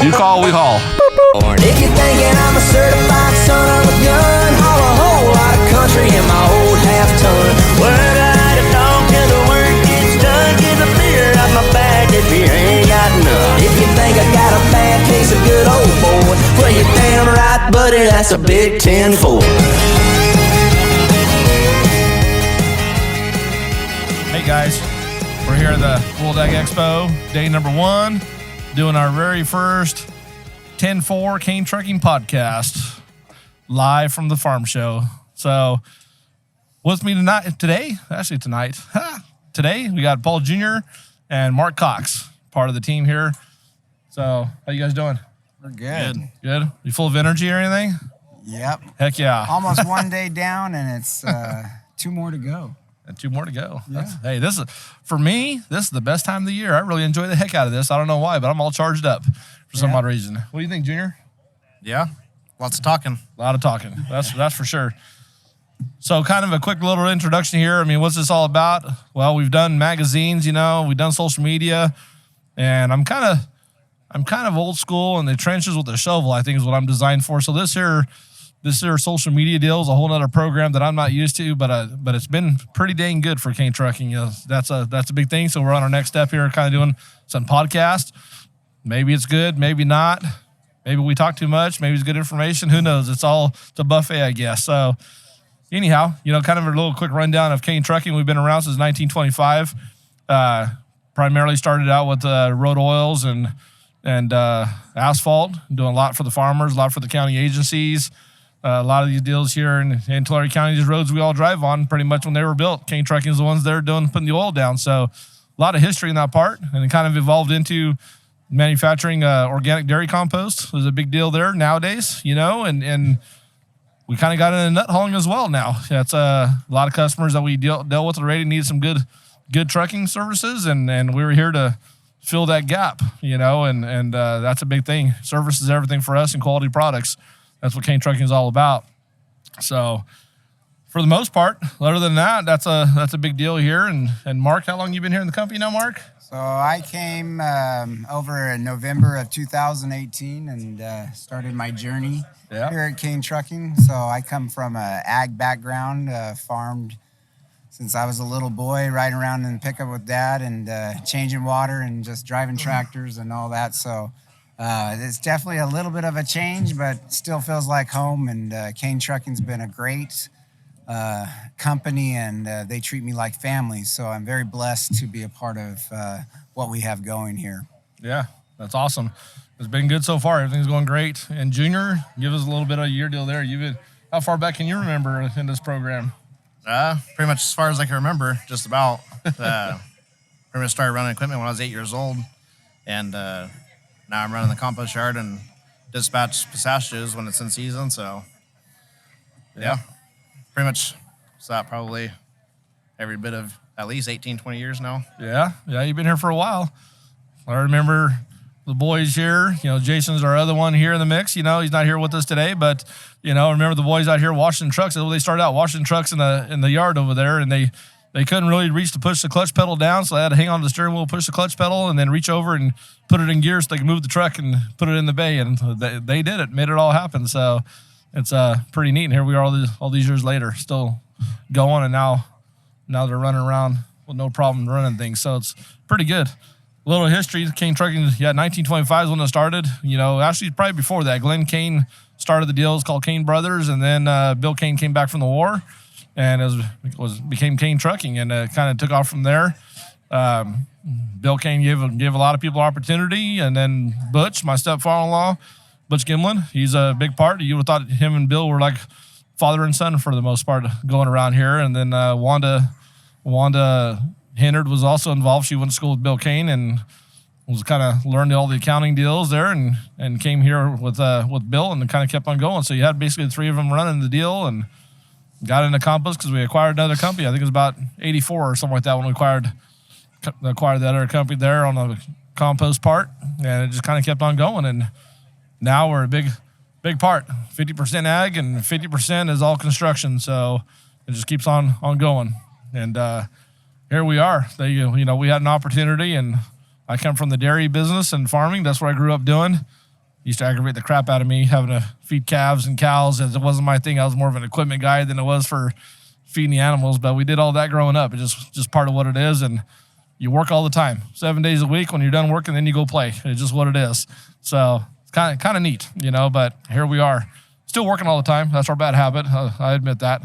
You call, we haul. If you're thinking I'm a certified son of a gun, haul a whole lot of country in my old half-ton. Word I to dog till the work gets done. Get the beer out my bag if you ain't got none. If you think I got a bad case of good old boy, well, you're damn right, buddy, that's a Big 10-4. Hey guys, we're here at the World Ag Expo, day number 1, doing our very first 10-4 Cain Trucking Podcast, live from the farm show. So, with me today, we got Paul Jr. and Mark Cox, part of the team here. So, how you guys doing? We're good. Good? You full of energy or anything? Yep. Heck yeah. Almost one day down, and it's 2 more to go. And 2 more to go. Yeah. Hey, for me, this is the best time of the year. I really enjoy the heck out of this. I don't know why, but I'm all charged up for some odd reason. What do you think, Junior? Yeah, lots of talking. A lot of talking. That's for sure. So kind of a quick little introduction here. I mean, what's this all about? Well, we've done magazines, we've done social media, and I'm kind of old school in the trenches with the shovel, I think is what I'm designed for. So this here social media deal is a whole nother program that I'm not used to, but it's been pretty dang good for Cain Trucking. That's a big thing. So we're on our next step here, kind of doing some podcast. Maybe it's good, maybe not. Maybe we talk too much. Maybe it's good information. Who knows? It's a buffet, I guess. So anyhow, kind of a little quick rundown of Cain Trucking. We've been around since 1925. Primarily started out with road oils and asphalt, doing a lot for the farmers, a lot for the county agencies. A lot of these deals here in Tulare County, these roads we all drive on, pretty much when they were built. Cain Trucking is the ones there putting the oil down. So a lot of history in that part, and it kind of evolved into manufacturing organic dairy compost. There's a big deal there nowadays, and we kind of got into nut hauling as well now. That's a lot of customers that we dealt with already need some good trucking services, and we were here to fill that gap, and that's a big thing. Service is everything for us, and quality products. That's what Cain Trucking is all about. So, for the most part, other than that, that's a big deal here. And Mark, how long you been here in the company now, Mark? So I came over in November of 2018 and started my journey here at Cain Trucking. So I come from an ag background, farmed since I was a little boy, riding around in the pickup with Dad and changing water and just driving tractors and all that. So it's definitely a little bit of a change, but still feels like home. And Cain Trucking's been a great company, and they treat me like family. So I'm very blessed to be a part of what we have going here. Yeah, that's awesome. It's been good so far. Everything's going great. And Junior, give us a little bit of your deal there. How far back can you remember in this program? Pretty much as far as I can remember, just about. Pretty much started running equipment when I was 8 years old, and now I'm running the compost yard and dispatch pistachios when it's in season. So, yeah. Pretty much that probably every bit of at least 18, 20 years now. Yeah, you've been here for a while. I remember the boys here. Jason's our other one here in the mix. He's not here with us today, but, remember the boys out here washing trucks. They started out washing trucks in the yard over there, and they couldn't really reach to push the clutch pedal down, so they had to hang on to the steering wheel, push the clutch pedal, and then reach over and put it in gear so they could move the truck and put it in the bay, and they did it, made it all happen. So it's pretty neat. And here we are all these years later, still going, and now they're running around with no problem running things. So it's pretty good. A little history, Cain Trucking, 1925 is when it started. Actually probably before that. Glenn Cain started the deal. It's called Cain Brothers, and then Bill Cain came back from the war, and it became Cain Trucking, and it kind of took off from there. Bill Cain gave a lot of people opportunity, and then Butch, my stepfather-in-law, Butch Gimlin, he's a big part. You would have thought him and Bill were like father and son for the most part going around here. And then Wanda Hennard was also involved. She went to school with Bill Cain and was kind of learned all the accounting deals there, and came here with Bill, and kind of kept on going. So you had basically the three of them running the deal, and got into compost because we acquired another company. I think it was about 84 or something like that when we acquired the other company there on the compost part, and it just kind of kept on going. And now we're a big part, 50% ag and 50% is all construction. So it just keeps on going. And here we are. We had an opportunity, and I come from the dairy business and farming. That's what I grew up doing. Used to aggravate the crap out of me having to feed calves and cows. As it wasn't my thing. I was more of an equipment guy than it was for feeding the animals. But we did all that growing up. It's just part of what it is. And you work all the time, 7 days a week. When you're done working, then you go play. It's just what it is. So it's kind of neat, but here we are. Still working all the time. That's our bad habit. I admit that.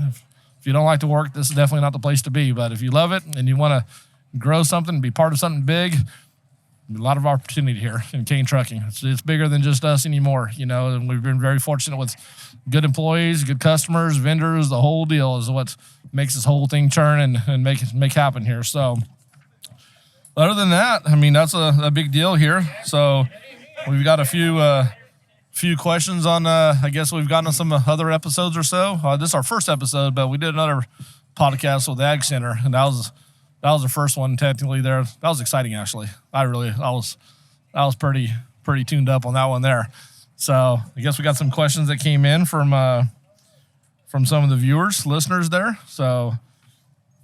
If you don't like to work, this is definitely not the place to be. But if you love it and you want to grow something, be part of something big, a lot of opportunity here in Cain Trucking. It's bigger than just us anymore, and we've been very fortunate with good employees, good customers, vendors. The whole deal is what makes this whole thing turn and make happen here. So other than that, that's a big deal here. So we've got a few questions on, I guess we've gotten on some other episodes or so. This is our first episode, but we did another podcast with the Ag Center, and that was the first one technically there. That was exciting, actually. I was pretty tuned up on that one there. So I guess we got some questions that came in from some of the viewers, listeners there. So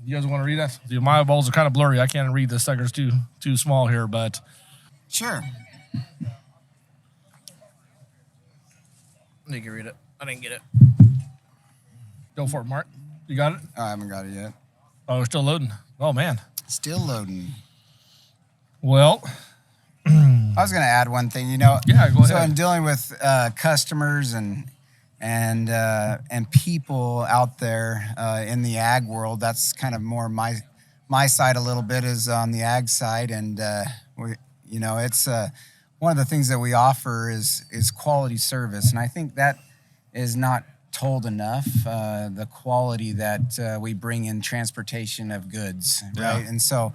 you guys want to read that? My eyeballs are kind of blurry. I can't read this sucker's too small here, but Sure. You can read it. I didn't get it. Go for it, Mark. You got it? I haven't got it yet. Oh, we're still loading. Oh, man. Still loading. Well, I was going to add one thing. Yeah, go ahead. So in dealing with customers and people out there in the ag world, that's kind of more my side a little bit is on the ag side, and it's one of the things that we offer is quality service, and I think that is not told enough. The quality that we bring in transportation of goods, right? Yeah. And so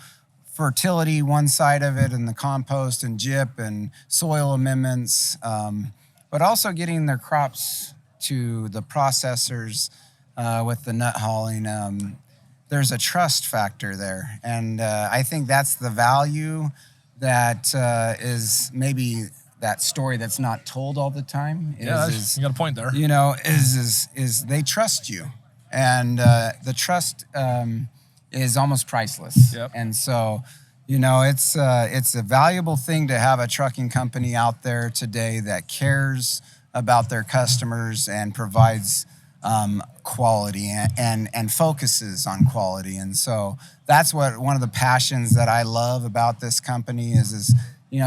fertility, one side of it, and the compost and gyp and soil amendments, but also getting their crops to the processors with the nut hauling. There's a trust factor there, and I think that's the value that is maybe that story that's not told all the time. You got a point there. Is they trust you, and the trust is almost priceless. Yep. And so, it's a valuable thing to have a trucking company out there today that cares about their customers and provides quality and focuses on quality. And so that's one of the passions that I love about this company is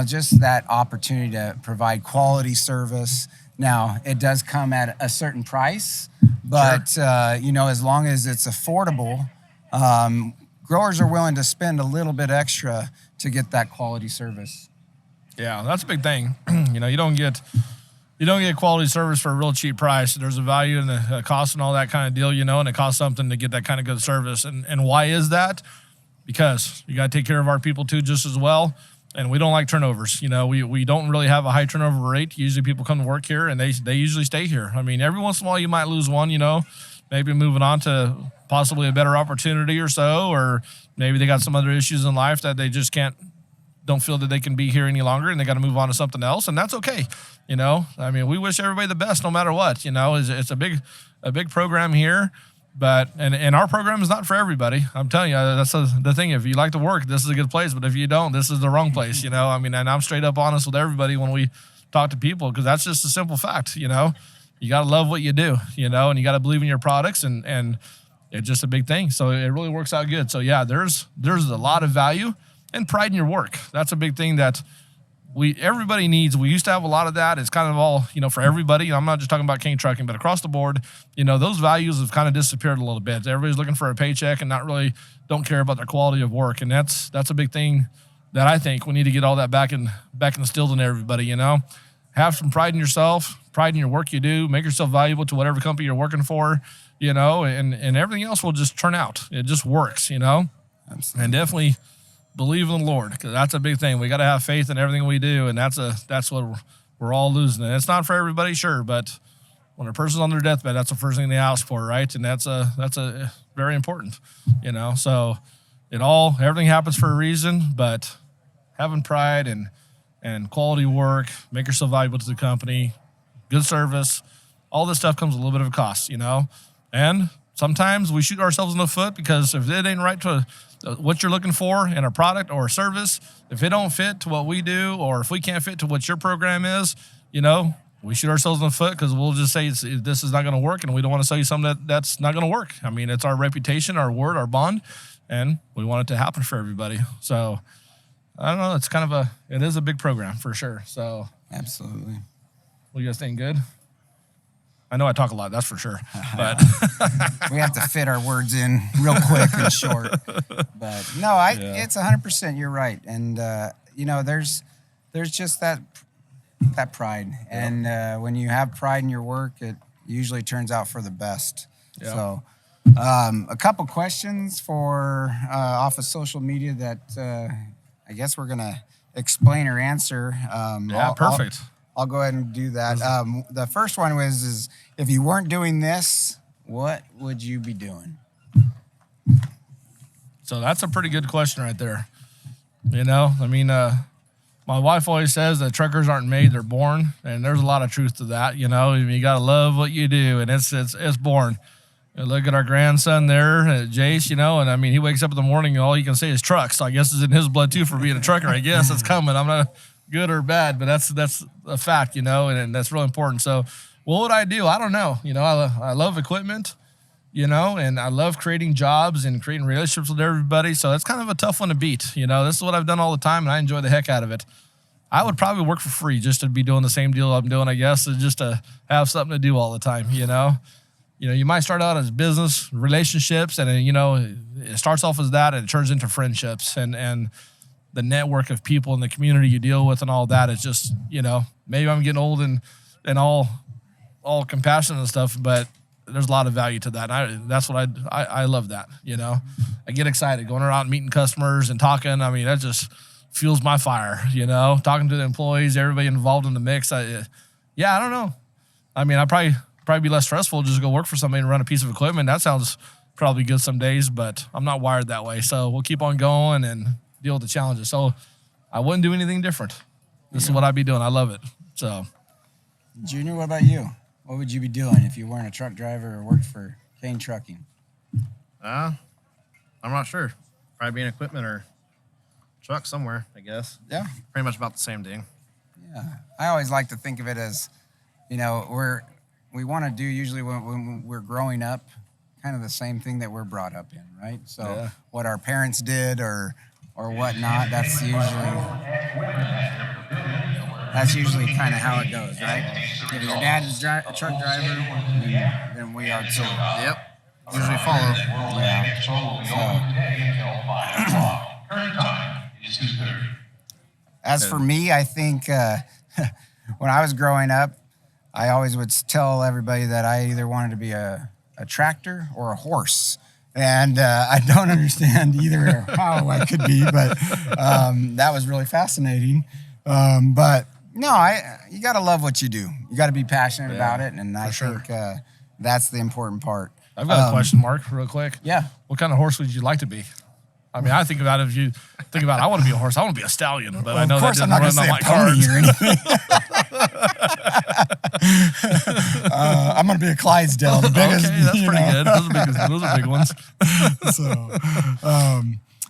just that opportunity to provide quality service. Now, it does come at a certain price, but Sure. As long as it's affordable, growers are willing to spend a little bit extra to get that quality service. Yeah, that's a big thing. You don't get quality service for a real cheap price. There's a value in the cost and all that kind of deal, and it costs something to get that kind of good service. And why is that? Because you got to take care of our people too just as well. And we don't like turnovers. We don't really have a high turnover rate. Usually people come to work here and they usually stay here. Every once in a while you might lose one, maybe moving on to possibly a better opportunity or so, or maybe they got some other issues in life that they just don't feel that they can be here any longer and they got to move on to something else, and that's okay. We wish everybody the best no matter what. It's a big program here, but and our program is not for everybody. I'm telling you, that's the thing. If you like to work, this is a good place, but if you don't, this is the wrong place. And I'm straight up honest with everybody when we talk to people, because that's just a simple fact. You got to love what you do, and you got to believe in your products, and it's just a big thing. So it really works out good. So yeah, there's a lot of value and pride in your work. That's a big thing that everybody needs. We used to have a lot of that. It's kind of all, for everybody. I'm not just talking about Cain Trucking, but across the board, those values have kind of disappeared a little bit. Everybody's looking for a paycheck and don't care about their quality of work. And that's a big thing that I think we need to get all that back instilled in everybody, Have some pride in yourself, pride in your work you do, make yourself valuable to whatever company you're working for, and everything else will just turn out. It just works, Absolutely. And definitely believe in the Lord, because that's a big thing. We got to have faith in everything we do, and that's what we're all losing. And it's not for everybody, sure, but when a person's on their deathbed, that's the first thing they ask for, right? And that's a very important, So everything happens for a reason, but having pride and quality work, make yourself valuable to the company, good service, all this stuff comes with a little bit of a cost, And sometimes we shoot ourselves in the foot, because if it ain't right to what you're looking for in a product or a service, if it don't fit to what we do, or if we can't fit to what your program is, we shoot ourselves in the foot because we'll just say this is not going to work, and we don't want to sell you something that's not going to work. I mean, it's our reputation, our word, our bond, and we want it to happen for everybody. So I don't know. It's kind of it is a big program for sure. So absolutely. Well, you guys think good? I know I talk a lot, that's for sure. But we have to fit our words in real quick and short. But no, it's 100%. You're right, and there's just that pride, and when you have pride in your work, it usually turns out for the best. Yeah. So, a couple questions for off of social media that I guess we're gonna explain or answer. Perfect. I'll go ahead and do that. The first one is if you weren't doing this, what would you be doing? So that's a pretty good question right there. I mean, my wife always says that truckers aren't made, they're born. And there's a lot of truth to that. You got to love what you do, and it's born. Look at our grandson there, Jace, and I mean, he wakes up in the morning and all he can say is truck. So I guess it's in his blood too for being a trucker. I guess it's coming. I'm not good or bad, but that's a fact, and that's real important. So what would I do? I don't know. I love equipment, and I love creating jobs and creating relationships with everybody. So that's kind of a tough one to beat. This is what I've done all the time, and I enjoy the heck out of it. I would probably work for free just to be doing the same deal I'm doing, I guess, just to have something to do all the time, You might start out as business relationships, and it starts off as that, and it turns into friendships, and the network of people in the community you deal with, and all that. It's just maybe I'm getting old and all compassionate and stuff, but there's a lot of value to that. And that's what I love that. I get excited going around meeting customers and talking. I mean, that just fuels my fire. Talking to the employees, everybody involved in the mix. I don't know. I mean, I'd probably be less stressful just to go work for somebody and run a piece of equipment. That sounds probably good some days, but I'm not wired that way. So we'll keep on going and deal with the challenges. So I wouldn't do anything different. This is what I'd be doing. I love it. So, Junior, what about you? What would you be doing if you weren't a truck driver or worked for Cain Trucking? I'm not sure. Probably be an equipment or truck somewhere, I guess. Yeah. Pretty much about the same thing. Yeah. I always like to think of it as, we want to do usually when we're growing up, kind of the same thing that we're brought up in, right? So what our parents did or whatnot, that's usually kind of how it goes, right? If your dad is a truck driver, then we are too. Yep. Usually follow. Yeah. As for me, I think when I was growing up, I always would tell everybody that I either wanted to be a tractor or a horse. And I don't understand either or how I could be, but that was really fascinating. But no, you got to love what you do. You got to be passionate about it, and I think that's the important part. I've got a question, Mark, real quick. Yeah. What kind of horse would you like to be? I mean, I think about it. If you think about it, I want to be a horse. I want to be a stallion, but I know that doesn't run on my cards. I'm going to be a Clydesdale, the biggest. Okay, that's pretty good. Those are big ones.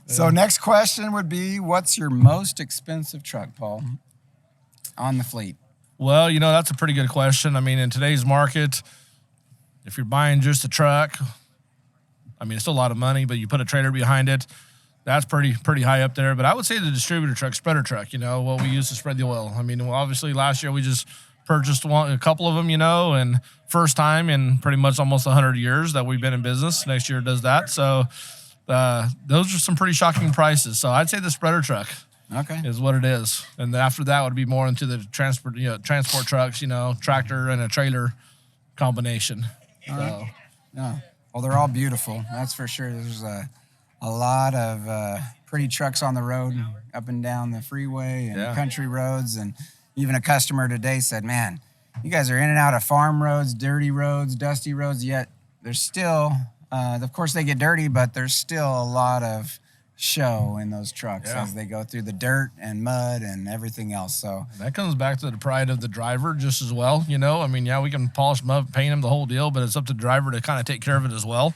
So next question would be, what's your most expensive truck, Paul, on the fleet? Well, that's a pretty good question. I mean, in today's market, if you're buying just a truck, I mean, it's still a lot of money, but you put a trailer behind it, that's pretty high up there. But I would say the distributor truck, spreader truck, what we use to spread the oil. I mean, obviously last year we just purchased a couple of them, and first time in pretty much almost 100 years that we've been in business. Next year does that. So those are some pretty shocking prices. So I'd say the spreader truck is what it is. And after that would be more into the transport trucks, tractor and a trailer combination. All right. Yeah. Well, they're all beautiful. That's for sure. There's a lot of pretty trucks on the road up and down the freeway and country roads. And even a customer today said, man, you guys are in and out of farm roads, dirty roads, dusty roads, yet there's still, of course they get dirty, but there's still a lot of show in those trucks as they go through the dirt and mud and everything else. So that comes back to the pride of the driver just as well. I mean, we can polish them up, paint them, the whole deal, but it's up to the driver to kind of take care of it as well.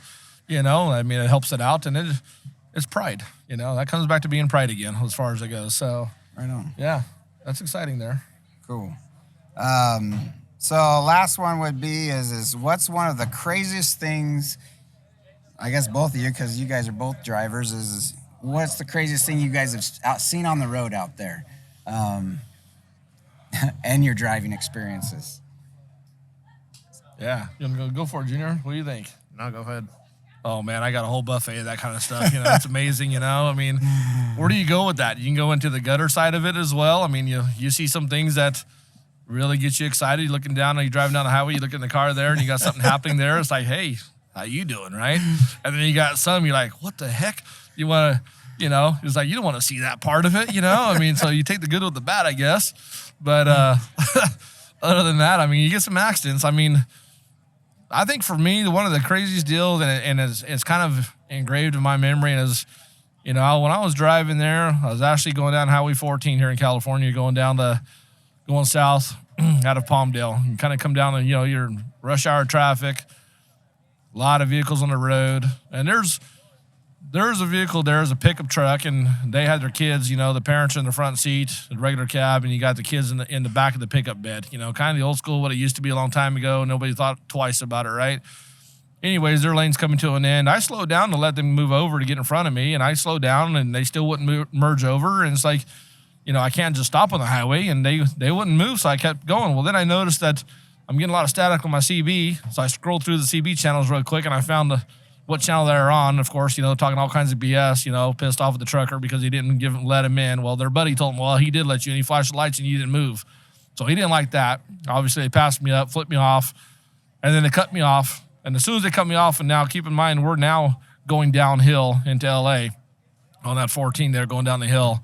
I mean, it helps it out, and it's pride. That comes back to being pride again as far as it goes. So right on. Yeah, that's exciting there. Cool. So last one would be is what's one of the craziest things, I guess both of you, because you guys are both drivers, is what's the craziest thing you guys have seen on the road out there, and your driving experiences? Yeah. You want to go for it, Junior? What do you think? No, go ahead. Oh, man, I got a whole buffet of that kind of stuff. It's amazing, I mean, where do you go with that? You can go into the gutter side of it as well. I mean, you see some things that really get you excited. You're looking down, you're driving down the highway, you look in the car there, and you got something happening there. It's like, hey, how you doing, right? And then you got some, you're like, what the heck? You want to, it's like, you don't want to see that part of it, I mean, so you take the good with the bad, I guess. But other than that, I mean, you get some accidents. I mean, I think for me, one of the craziest deals, and it's kind of engraved in my memory, is, when I was driving there, I was actually going down Highway 14 here in California, going south out of Palmdale. You kind of come down and, you're in rush hour traffic, a lot of vehicles on the road. And there's a vehicle there, is a pickup truck, and they had their kids, the parents are in the front seat, the regular cab, and you got the kids in the back of the pickup bed, kind of the old school, what it used to be a long time ago. Nobody thought twice about it, right? Anyways, their lane's coming to an end. I slowed down to let them move over to get in front of me, and I slowed down, and they still wouldn't merge over. And it's like, I can't just stop on the highway, and they wouldn't move, so I kept going. Well, then I noticed that I'm getting a lot of static on my CB, so I scrolled through the CB channels real quick, and I found what channel they're on. Of course, talking all kinds of BS, pissed off at the trucker because he didn't let him in. Well, their buddy told him, well, he did let you in. He flashed the lights, and you didn't move. So he didn't like that. Obviously, they passed me up, flipped me off, and then they cut me off. And as soon as they cut me off, and now keep in mind, we're now going downhill into L.A. on that 14 there, going down the hill.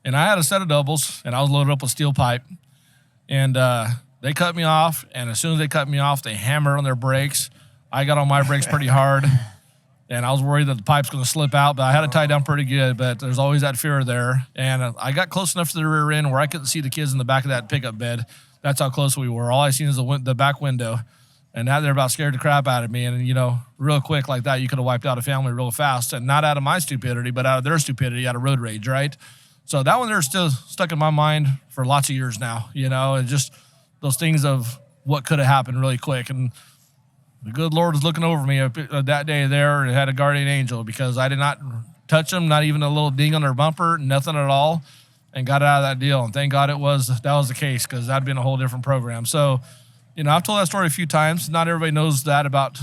And I had a set of doubles, and I was loaded up with steel pipe. And they cut me off, and as soon as they cut me off, they hammered on their brakes. I got on my brakes pretty hard, and I was worried that the pipe's going to slip out, but I had it tied down pretty good. But there's always that fear there. And I got close enough to the rear end where I couldn't see the kids in the back of that pickup bed. That's how close we were. All I seen is the back window. And now they're about scared the crap out of me. And, real quick like that, you could have wiped out a family real fast. And not out of my stupidity, but out of their stupidity, out of road rage, right? So that one there's still stuck in my mind for lots of years now, and just those things of what could have happened really quick. And the good Lord was looking over me that day there and had a guardian angel, because I did not touch them, not even a little ding on their bumper, nothing at all, and got out of that deal. And thank God that was the case, because that'd been a whole different program. So, I've told that story a few times. Not everybody knows that about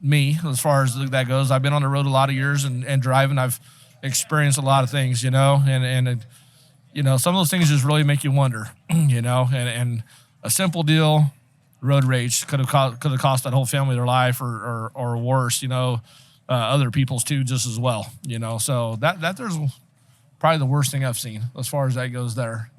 me as far as that goes. I've been on the road a lot of years and driving. I've experienced a lot of things, and some of those things just really make you wonder, and a simple deal, road rage, could have cost that whole family their life or worse, other people's too, just as well, so that there's probably the worst thing I've seen as far as that goes there,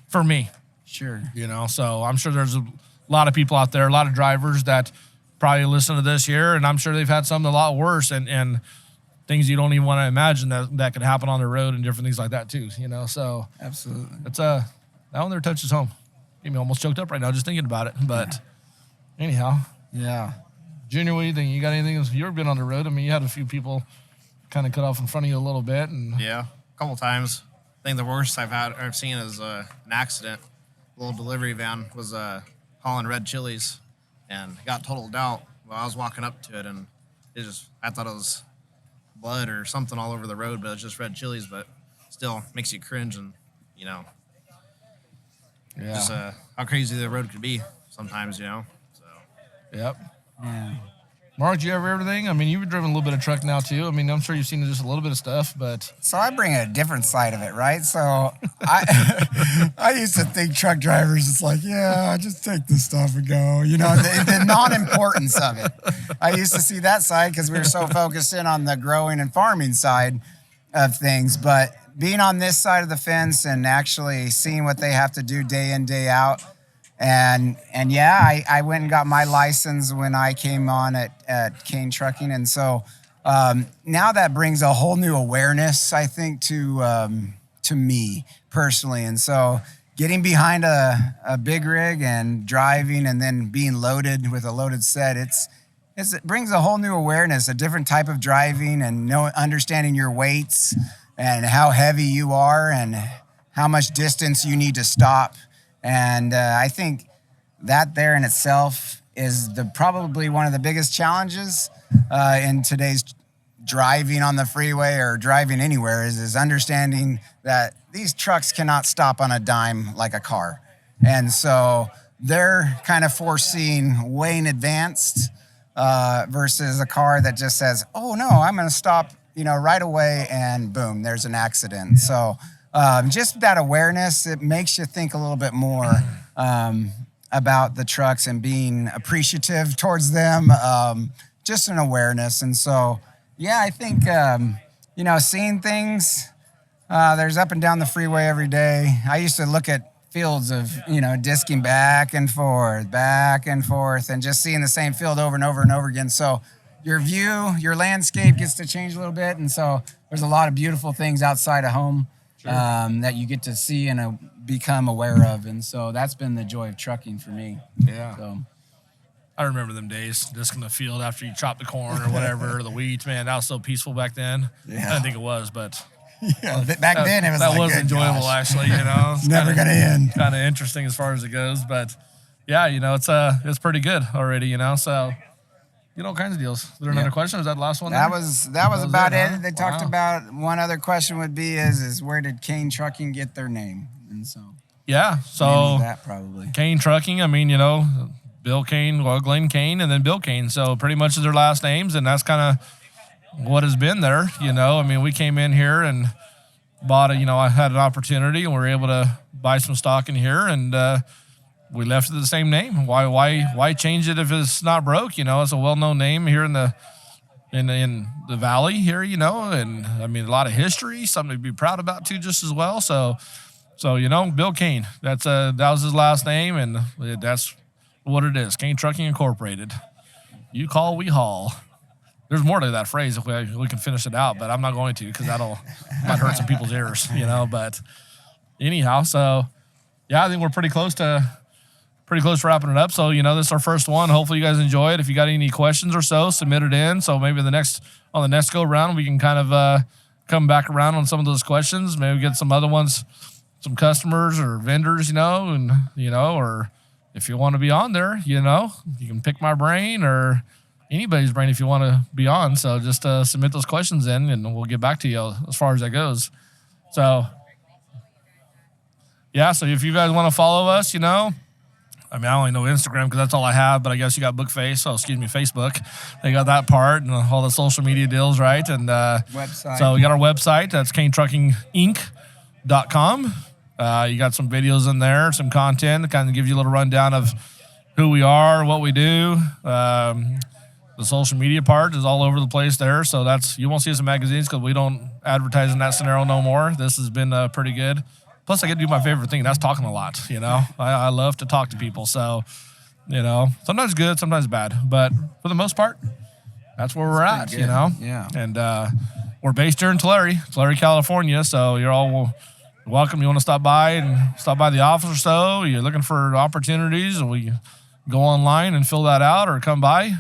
for me. Sure. So I'm sure there's a lot of people out there, a lot of drivers that probably listen to this here, and I'm sure they've had something a lot worse and things you don't even want to imagine that could happen on the road and different things like that too, so Absolutely. it's that one there touches home. Get me almost choked up right now just thinking about it, but anyhow. Yeah. Junior, what do you think? You got anything? You've been on the road. I mean, you had a few people kind of cut off in front of you a little bit. And yeah, a couple times. I think the worst I've seen is an accident. A little delivery van was hauling red chilies and got totaled out while I was walking up to it, and I thought it was blood or something all over the road, but it's just red chilies, but still makes you cringe, and just how crazy the road could be sometimes, so. Yep. Yeah. Mark, do you ever everything? I mean, you've driven a little bit of truck now too. I mean, I'm sure you've seen just a little bit of stuff, but So I bring a different side of it, right? So I used to think truck drivers, it's like, yeah, just take this stuff and go, the non-importance of it. I used to see that side because we were so focused in on the growing and farming side of things. But being on this side of the fence and actually seeing what they have to do day in, day out, And yeah, I went and got my license when I came on at Cain Trucking. And so now that brings a whole new awareness, I think, to me personally. And so getting behind a big rig and driving and then being loaded with a loaded set, it brings a whole new awareness, a different type of driving, and understanding your weights and how heavy you are and how much distance you need to stop. And I think that there in itself is probably one of the biggest challenges in today's driving on the freeway or driving anywhere is understanding that these trucks cannot stop on a dime like a car. And so they're kind of foreseeing way in advance versus a car that just says, oh no, I'm going to stop, right away, and boom, there's an accident. So just that awareness, it makes you think a little bit more about the trucks and being appreciative towards them, just an awareness. And so, yeah, I think, seeing things, there's up and down the freeway every day. I used to look at fields of, disking back and forth, and just seeing the same field over and over and over again. So your view, your landscape gets to change a little bit. And so there's a lot of beautiful things outside of home that you get to see and become aware of. And so that's been the joy of trucking for me. Yeah. So I remember them days, disking the field after you chop the corn or whatever, or the weeds, man. That was so peaceful back then. Yeah. I didn't think it was, but back then it was that like, was good enjoyable, gosh. actually. It's Never going to end. Kind of interesting as far as it goes, but yeah, it's pretty good already. So all kinds of deals. Is there another question? Was that the last one? That was about it. Huh? They talked about one other question would be is where did Cain Trucking get their name? And so yeah, so that probably Cain Trucking. Bill Cain, Glenn Cain, and then Bill Cain. So pretty much is their last names, and that's kind of what has been there. We came in here and bought I had an opportunity, and we were able to buy some stock in here, and we left it the same name. Why change it if it's not broke? It's a well-known name here in the valley here. And a lot of history, something to be proud about too, just as well. So Bill Cain. That was his last name, and that's what it is. Cain Trucking Incorporated. You call, we haul. There's more to that phrase if we can finish it out, but I'm not going to because might hurt some people's ears, But anyhow, so yeah, I think we're pretty close to wrapping it up. So this is our first one. Hopefully you guys enjoy it. If you got any questions or so, submit it in. So maybe on the next go round we can kind of come back around on some of those questions. Maybe get some other ones, some customers or vendors, or if you want to be on there, you can pick my brain or anybody's brain if you want to be on. So just submit those questions in, and we'll get back to you as far as that goes. So, yeah, so if you guys want to follow us, I only know Instagram because that's all I have, but I guess you got Facebook. They got that part and all the social media deals, right? And website. So we got our website. That's caintruckinginc.com. You got some videos in there, some content that kind of gives you a little rundown of who we are, what we do. The social media part is all over the place there. So you won't see us in magazines because we don't advertise in that scenario no more. This has been pretty good. Plus, I get to do my favorite thing. That's talking a lot, I love to talk to people. So, sometimes good, sometimes bad. But for the most part, that's where we're at, Yeah. And we're based here in Tulare, California. So you're all welcome. You want to stop by the office or so. You're looking for opportunities, and we go online and fill that out or come by.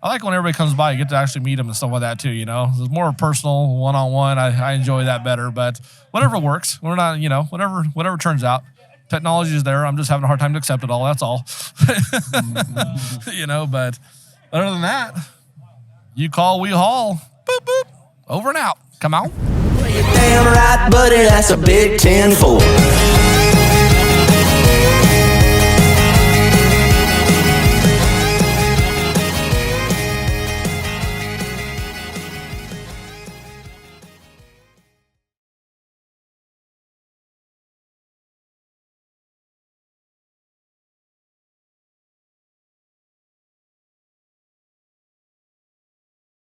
I like when everybody comes by, you get to actually meet them and stuff like that too, It's more personal, one-on-one. I enjoy that better, but whatever works. We're not, whatever turns out. Technology is there. I'm just having a hard time to accept it all. That's all. But other than that, you call, we haul. Boop, boop. Over and out. Come on. Well, you're damn right, buddy, that's a big 10-4.